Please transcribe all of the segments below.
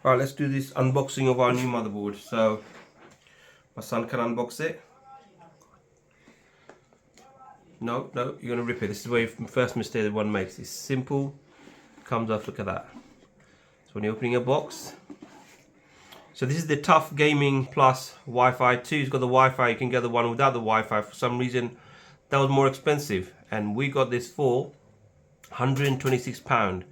Alright, let's do this unboxing of our new motherboard. So my son can unbox it. No, you're gonna rip it. This is where the first mistake that one makes. It's simple, comes off, look at that. So when you're opening a box, so this is the TUF Gaming Plus Wi-Fi 2. It's got the Wi-Fi. You can get the one without the Wi-Fi. For some reason, that was more expensive, and we got this for £126.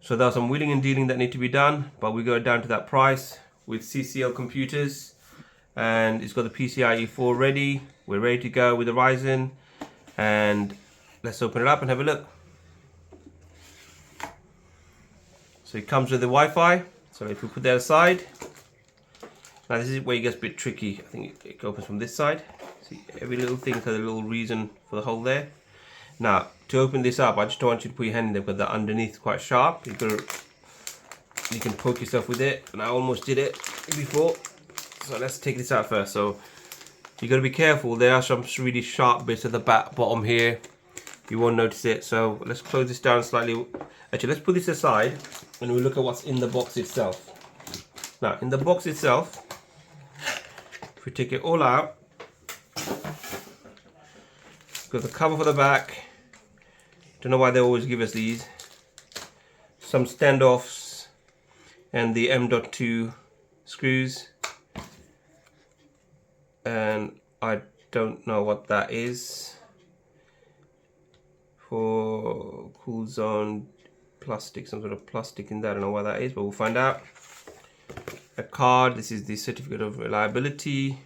So there was some wheeling and dealing that need to be done, but we got it down to that price with CCL computers, and it's got the PCIe 4 ready. We're ready to go with the Ryzen, and let's open it up and have a look. So it comes with the Wi-Fi. So if we put that aside, now this is where it gets a bit tricky. I think it opens from this side. See, every little thing has a little reason for the hole there. Now, to open this up, I just don't want you to put your hand in there because the underneath is quite sharp. You can poke yourself with it, and I almost did it before. So let's take this out first. So you got to be careful. There are some really sharp bits at the bottom here. You won't notice it. So let's close this down slightly. Actually, let's put this aside and we'll look at what's in the box itself. Now, in the box itself, if we take it all out, got the cover for the back. Don't know why they always give us these. Some standoffs and the M.2 screws. And I don't know what that is. For cool zone plastic, some sort of plastic in there. I don't know what that is, but we'll find out. A card. This is the certificate of reliability.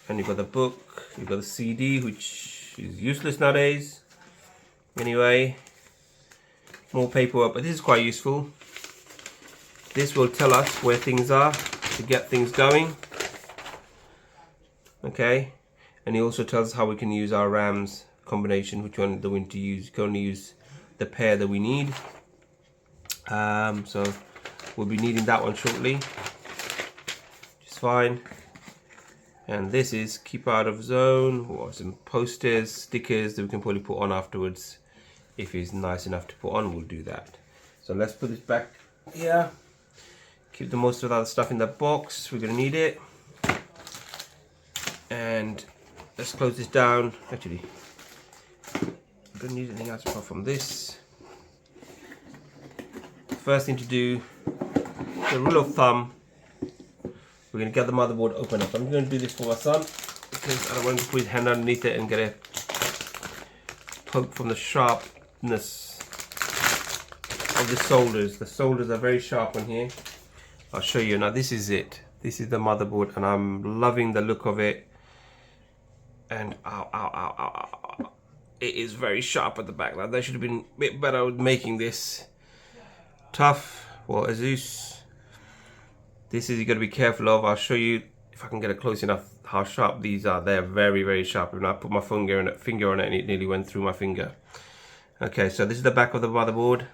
And you've got the book. You've got the CD, which is useless nowadays. Anyway, more paperwork, but this is quite useful. This will tell us where things are to get things going. Okay, and it also tells us how we can use our RAMs combination, which one do we need to use. You can only use the pair that we need. So we'll be needing that one shortly, which is fine. And this is keep out of zone, or some posters, stickers that we can probably put on afterwards. If it's nice enough to put on, we'll do that. So let's put this back here. Keep the most of the other stuff in the box. We're gonna need it. And let's close this down. Actually, I don't need anything else apart from this. First thing to do, the rule of thumb, we're going to get the motherboard open up. I'm going to do this for my son because I don't want him to put his hand underneath it and get a poke from the sharpness of the solders. The solders are very sharp on here. I'll show you. Now this is it. This is the motherboard and I'm loving the look of it. And ow. It is very sharp at the back. Like, they should have been a bit better with making this. TUF, well, ASUS. This is, you got to be careful of. I'll show you if I can get it close enough how sharp these are. They're very, very sharp. When I put my finger on it and it nearly went through my finger. Okay, so this is the back of the motherboard.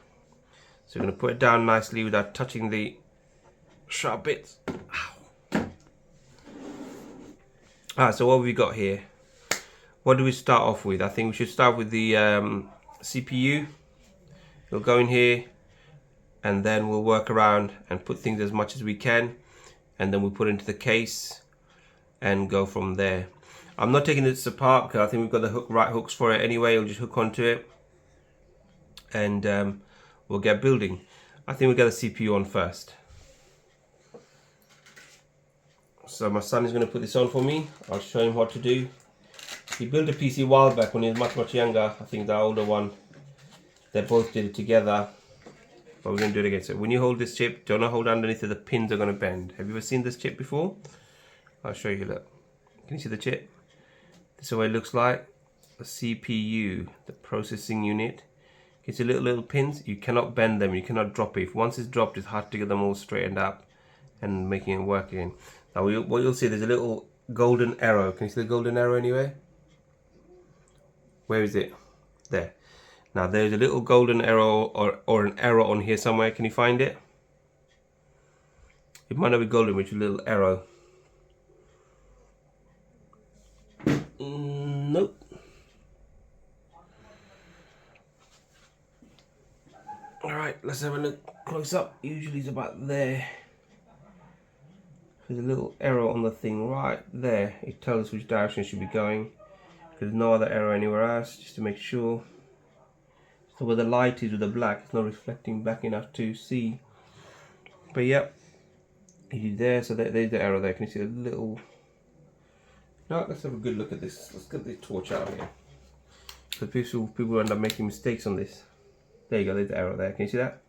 So we're going to put it down nicely without touching the sharp bits. Ow. Alright, so what have we got here? What do we start off with? I think we should start with the CPU. We'll go in here, and then we'll work around and put things as much as we can, and then we'll put it into the case and go from there. I'm not taking this apart because I think we've got the right hooks for it anyway. We'll just hook onto it and we'll get building. I think we'll get the CPU on first. So my son is going to put this on for me. I'll show him what to do. He built a PC a while back when he was much younger. I think the older one, they both did it together. But we're going to do it again. So when you hold this chip, don't hold underneath it, the pins are going to bend. Have you ever seen this chip before? I'll show you, look. Can you see the chip? This is what it looks like. The CPU, the processing unit. You see little pins? You cannot bend them, you cannot drop it. If once it's dropped, it's hard to get them all straightened up and making it work again. Now what you'll see, there's a little golden arrow. Can you see the golden arrow anywhere? Where is it? There. Now there's a little golden arrow or an arrow on here somewhere. Can you find it? It might not be golden, but it's a little arrow. Nope. Alright, let's have a look close up, usually it's about there. There's a little arrow on the thing right there. It tells us which direction it should be going. There's no other arrow anywhere else, just to make sure. So where the light is with the black, it's not reflecting back enough to see. But yep, it's there. So there's the arrow there. Can you see the little? Now let's have a good look at this. Let's get the torch out here. So people end up making mistakes on this. There you go. There's the arrow there. Can you see that?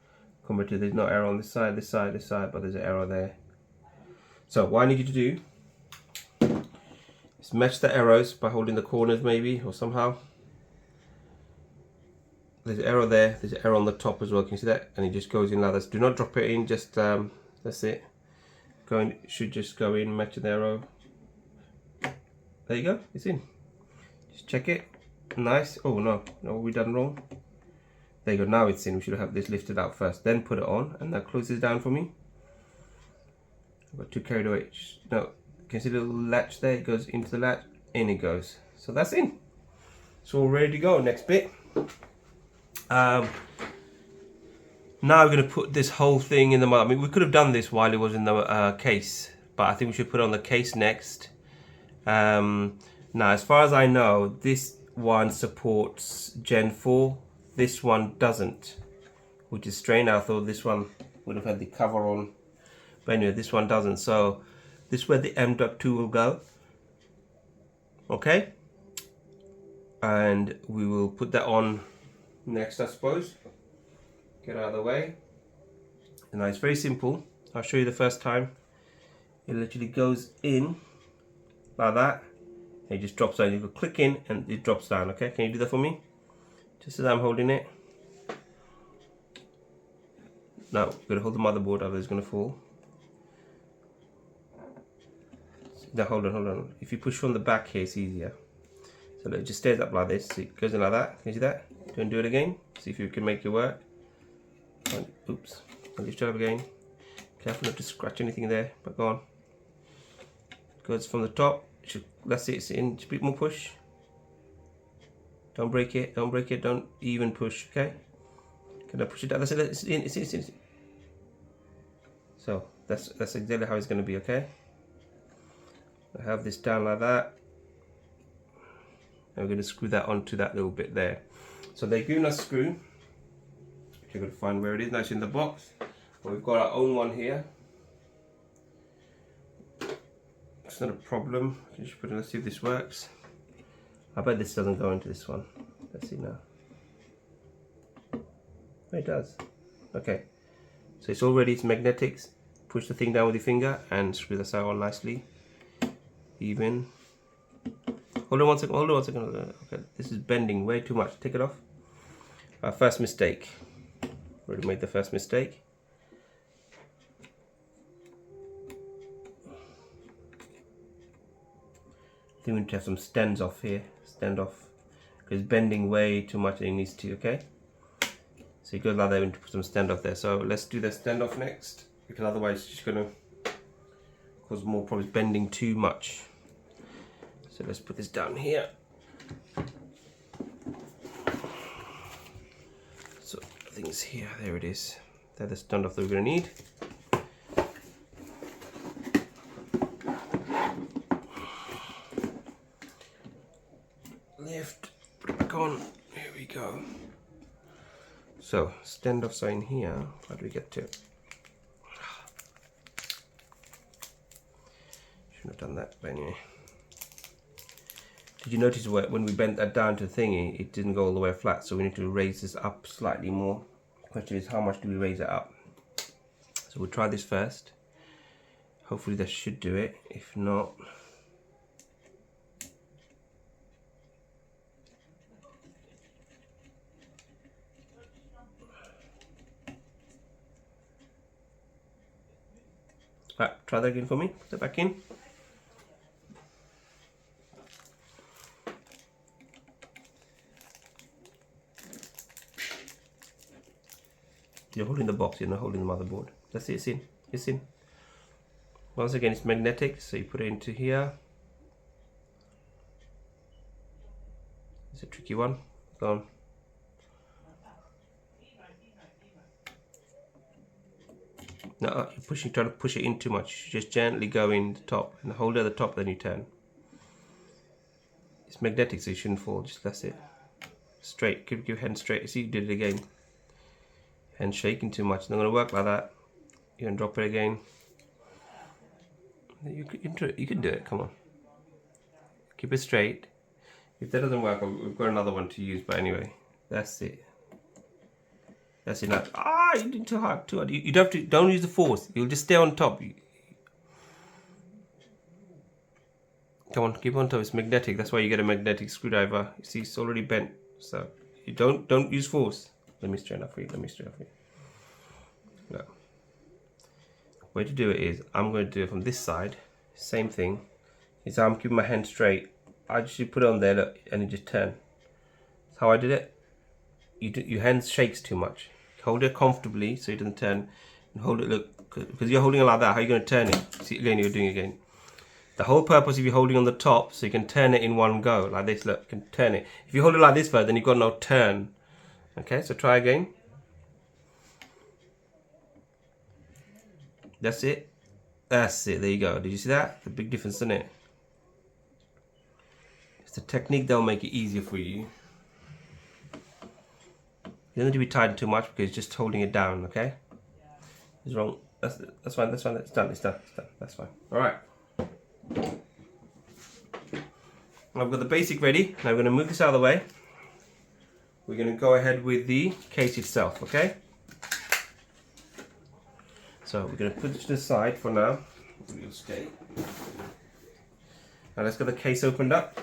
Compared to there's no arrow on this side, this side, this side, but there's an arrow there. So what I need you to do is match the arrows by holding the corners maybe, or somehow. There's an arrow there, there's an arrow on the top as well, can you see that? And it just goes in like this. Do not drop it in, just, that's it. Should just go in, match the arrow. There you go, it's in. Just check it, nice. Oh no, we done wrong. There you go, now it's in. We should have this lifted out first, then put it on, and now close this down for me. I got too carried away. No, can you see the little latch there? It goes into the latch, in it goes. So that's in. So we're ready to go. Next bit. Now we're going to put this whole thing in the motherboard. I mean, we could have done this while it was in the case, but I think we should put it on the case next. Now, as far as I know, this one supports Gen 4. This one doesn't, which is strange. I thought this one would have had the cover on. But anyway, this one doesn't. So this is where the M.2 will go. Okay. And we will put that on next, I suppose. Get out of the way. And now it's very simple. I'll show you the first time. It literally goes in like that. And it just drops down. You go click in and it drops down. Okay, can you do that for me? Just as I'm holding it. Now, we're going to hold the motherboard, otherwise it's going to fall. Now, hold on. If you push from the back here, it's easier. So it just stays up like this. So it goes in like that. Can you see that? Go and do it again. See if you can make it work. Oops. I'll lift it up again. Careful not to scratch anything there, but go on. Goes from the top. That's it. It's in. Just a bit more push. Don't break it. Don't break it. Don't even push. Okay. Can I push it down? That's it. It's in. It's in. So that's exactly how it's going to be. Okay. I have this down like that. And we're going to screw that onto that little bit there. So they've given us a screw. You're going to find where it is. Now it's in the box. But we've got our own one here. It's not a problem. Just put it. Let's see if this works. I bet this doesn't go into this one. Let's see now. Oh, it does. Okay. So it's already, it's magnetics. Push the thing down with your finger and screw this out on nicely. Even. Hold on one second. Okay, this is bending way too much. Take it off. Our first mistake. Already made the first mistake. I think we need to have some stands off here. Stand off. Because it's bending way too much and it needs to, okay? So you go like that, we need to put some stand off there. So let's do the stand off next. Because otherwise it's just going to cause more problems, bending too much. So let's put this down here. So things here, there it is. That's the standoff that we're going to need. Lift, put it back on. Here we go. So standoffs are in here. How do we get to it? Shouldn't have done that, but anyway. Did you notice when we bent that down to the thingy, it didn't go all the way flat, so we need to raise this up slightly more. The question is, how much do we raise it up? So we'll try this first. Hopefully that should do it. If not, right, try that again for me. Put it back in. You're holding the box, you're not holding the motherboard. That's it, it's in. It's in. Once again, it's magnetic, so you put it into here. It's a tricky one. Go on. No, you're pushing, trying to push it in too much. Just gently go in the top and hold it at the top, then you turn. It's magnetic, so you shouldn't fall. Just that's it. Straight. Keep your hand straight. See, you did it again. Hand shaking too much. It's not going to work like that. You're going to drop it again. You can do it. Come on. Keep it straight. If that doesn't work, we've got another one to use. But anyway, that's it. That's enough. Ah, you did too hard. Too hard. You don't have to. Don't use the force. You'll just stay on top. Come on, keep on top. It's magnetic. That's why you get a magnetic screwdriver. You see, it's already bent. So you don't use force. Let me straighten up for you. Let me straighten up for you. No. Way to do it is I'm going to do it from this side. Same thing. Is I'm keeping my hand straight. I just put it on there, look, and you just turn. That's how I did it. Your hand shakes too much. Hold it comfortably so it doesn't turn. And hold it, look, because you're holding it like that. How are you going to turn it? See, again, you're doing it again. The whole purpose of you holding on the top, so you can turn it in one go, like this, look, you can turn it. If you hold it like this first, then you've got no turn. Okay, so try again. That's it. That's it, there you go. Did you see that? The big difference, isn't it? It's the technique that will make it easier for you. You don't need to be tied too much because it's just holding it down, okay? It's wrong. That's fine, that's fine, it's done, it's done, it's done. That's fine. Alright. I've got the basic ready. Now we're going to move this out of the way. We're going to go ahead with the case itself, okay? So we're going to put this to the side for now. We'll stay. Now let's get the case opened up.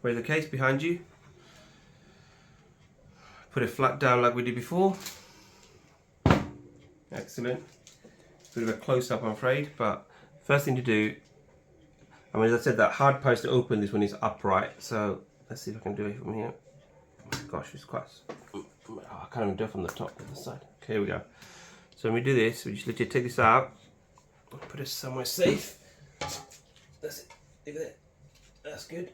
Raise the case behind you. Put it flat down like we did before. Excellent. Bit of a close-up, I'm afraid, but first thing to do, I mean, as I said, that hard post to open this one is upright, so let's see if I can do it from here. Gosh, it's quite... Oh, I can't even do it from the top to the side. Okay, here we go. So when we do this, we just literally take this out, put it somewhere safe. That's it. Look at that. That's good.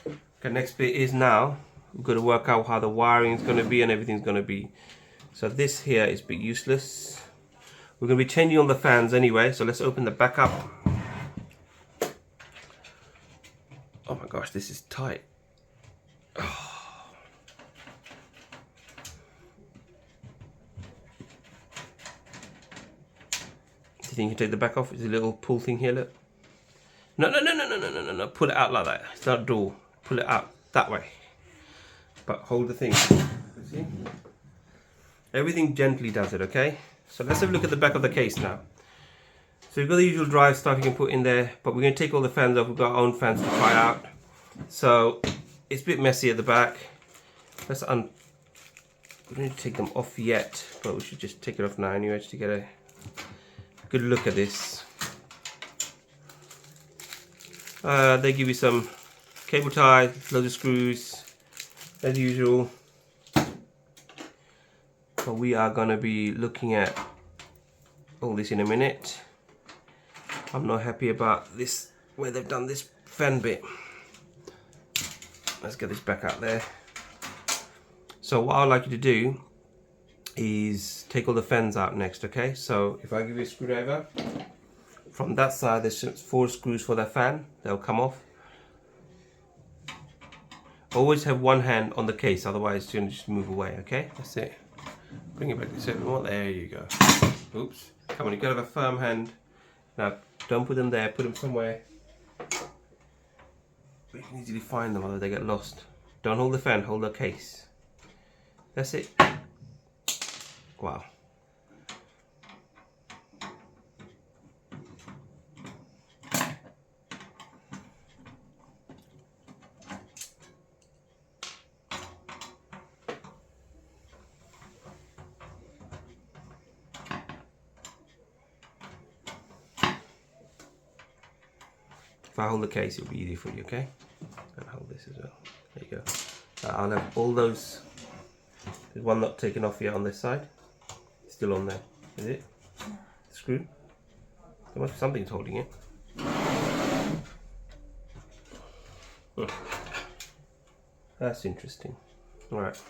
Okay, next bit is now, we've got to work out how the wiring is going to be and everything's going to be. So this here is a bit useless. We're going to be changing all the fans anyway, so let's open the back up. Oh my gosh, this is tight. Oh. Do you think you can take the back off? There's a little pull thing here, look. No. Pull it out like that. It's not a door. Pull it out that way. But hold the thing. See? Everything gently does it, okay? So let's have a look at the back of the case now. So we've got the usual drive stuff you can put in there, but we're going to take all the fans off. We've got our own fans to try out. So it's a bit messy at the back. We don't need to take them off yet, but we should just take it off now anyway just to get a good look at this. They give you some cable ties, loads of screws, as usual. But we are going to be looking at all this in a minute. I'm not happy about this, where they've done this fan bit. Let's get this back out there. So what I'd like you to do is take all the fans out next, okay? So if I give you a screwdriver, from that side there's 4 screws for the fan. They'll come off. Always have one hand on the case, otherwise it's going to just move away, okay? That's it. Bring it back to 7 more. There you go. Oops. Come on, you've got to have a firm hand. Now, don't put them there, put them somewhere where you can easily find them, otherwise they get lost. Don't hold the fan, hold the case. That's it. Wow. If I hold the case, it'll be easy for you, okay? And hold this as well. There you go. I'll have all those. There's one not taken off yet on this side. It's still on there. Is it? Screw? There must be something holding it. That's interesting. Alright.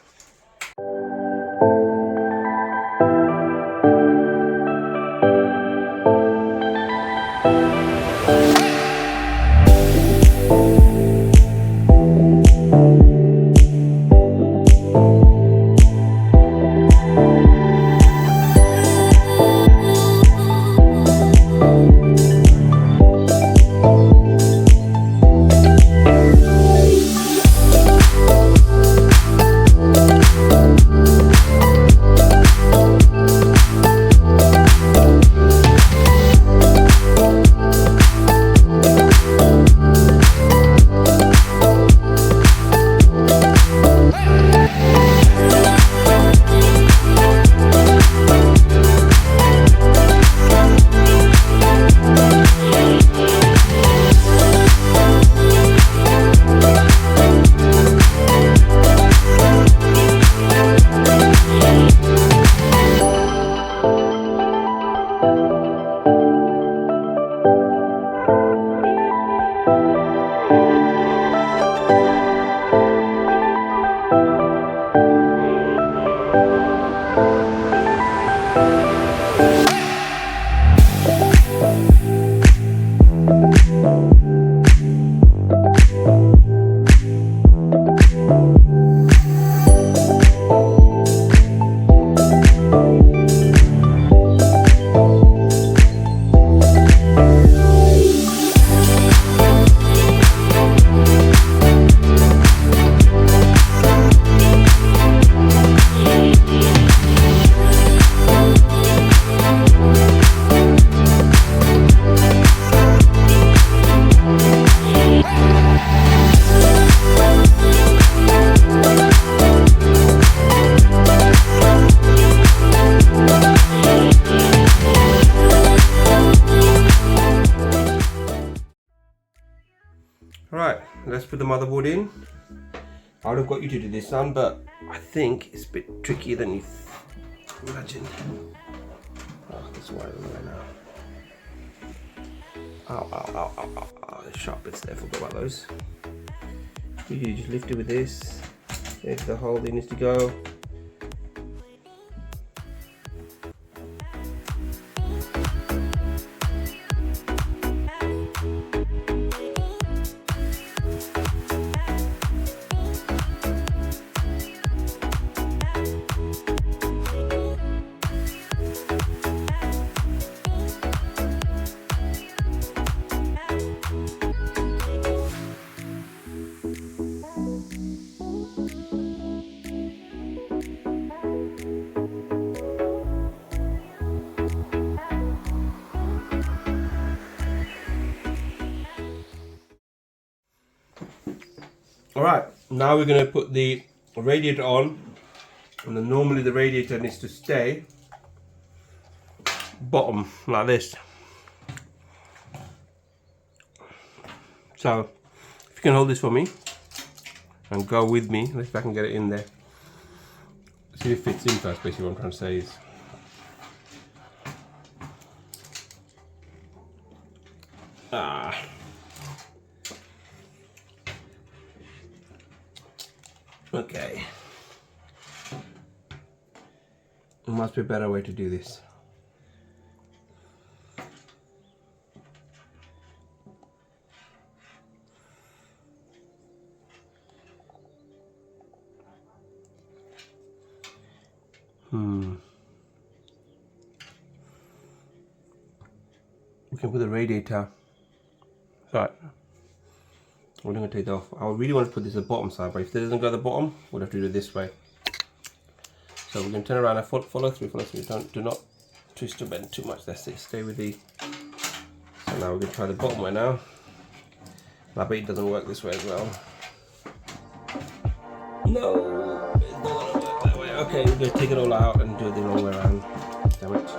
let's put the motherboard in. I would have got you to do this, son, but I think it's a bit trickier than you imagined. Oh, this wire right now. Ow, ow, ow, ow, ow, ow. There's sharp bits there, forgot about those. You just lift it with this. There's the hole that needs to go. Alright, now we're going to put the radiator on, and then normally the radiator needs to stay bottom like this. So if you can hold this for me and go with me, let's see if I can get it in there. See if it fits in first, basically what I'm trying to say is. Okay. There must be a better way to do this. We can put the radiator. Right. We're going to take it off. I really want to put this at the bottom side, but if it doesn't go at the bottom, we'll have to do it this way. So we're going to turn around and follow through. Do not twist or bend too much. That's it. Stay with the. So now we're going to try the bottom way now. I bet it doesn't work this way as well. No, it's not going to work that way. Okay, we're going to take it all out and do it the wrong way around. Damn it.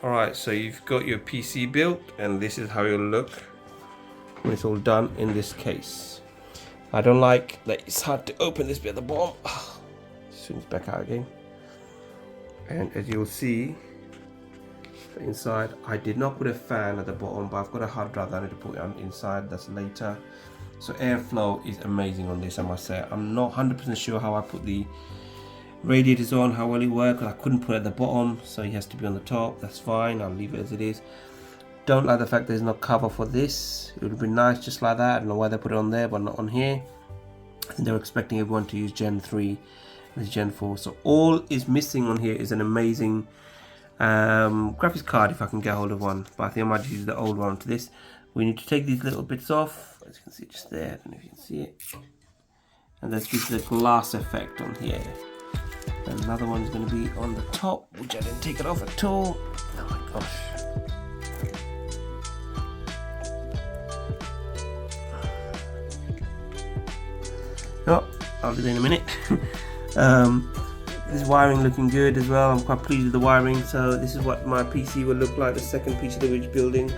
Alright, so you've got your PC built, and this is how it'll look when it's all done in this case. I don't like that it's hard to open this bit at the bottom. Soon it's back out again. And as you'll see, inside, I did not put a fan at the bottom, but I've got a hard drive that I need to put on inside. That's later. So airflow is amazing on this, I must say. I'm not 100% sure how I put the radiators on, how well it works. I couldn't put it at the bottom, so it has to be on the top. That's fine, I'll leave it as it is. Don't like the fact there's no cover for this. It would have been nice just like that. I don't know why they put it on there but not on here. I think they were expecting everyone to use Gen 3 and this Gen 4. So all is missing on here is an amazing graphics card, if I can get hold of one. But I think I might use the old one to this. We need to take these little bits off. As you can see just there, I don't know if you can see it. And that gives the glass effect on here. And another one's going to be on the top, which I didn't take it off at all. Oh my gosh. Oh, I'll do that in a minute. This wiring looking good as well. I'm quite pleased with the wiring. So this is what my PC will look like, the second PC that we're building.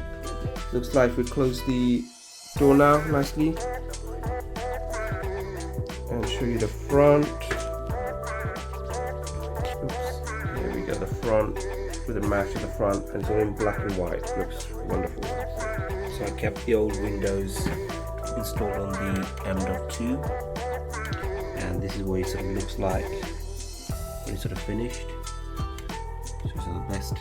Looks like we close the door now nicely. And show you the front. There we go, the front with a match at the front, and it's all in black and white. Looks wonderful. So I kept the old Windows installed on the M.2, and this is what it sort of looks like when it's sort of finished. So it's the best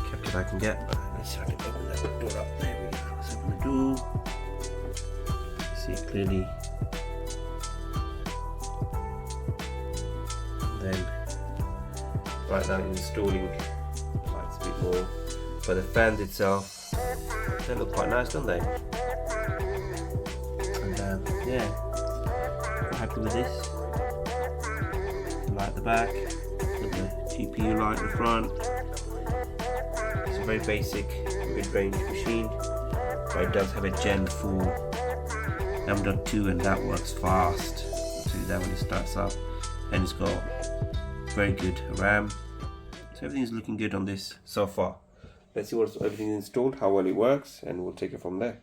kept that I can get. But let's try to open that door up. There we go. Let's open the door. See it clearly. Then right now installing lights a bit more, but the fans itself, they look quite nice, don't they? And yeah, I'm happy with this. The light at the back, got the GPU light in the front. It's a very basic mid-range machine, but it does have a Gen 4 M.2, and that works fast. You'll see that when it starts up, and it's got very good RAM. So everything's looking good on this so far. Let's see what everything is installed, how well it works, and we'll take it from there.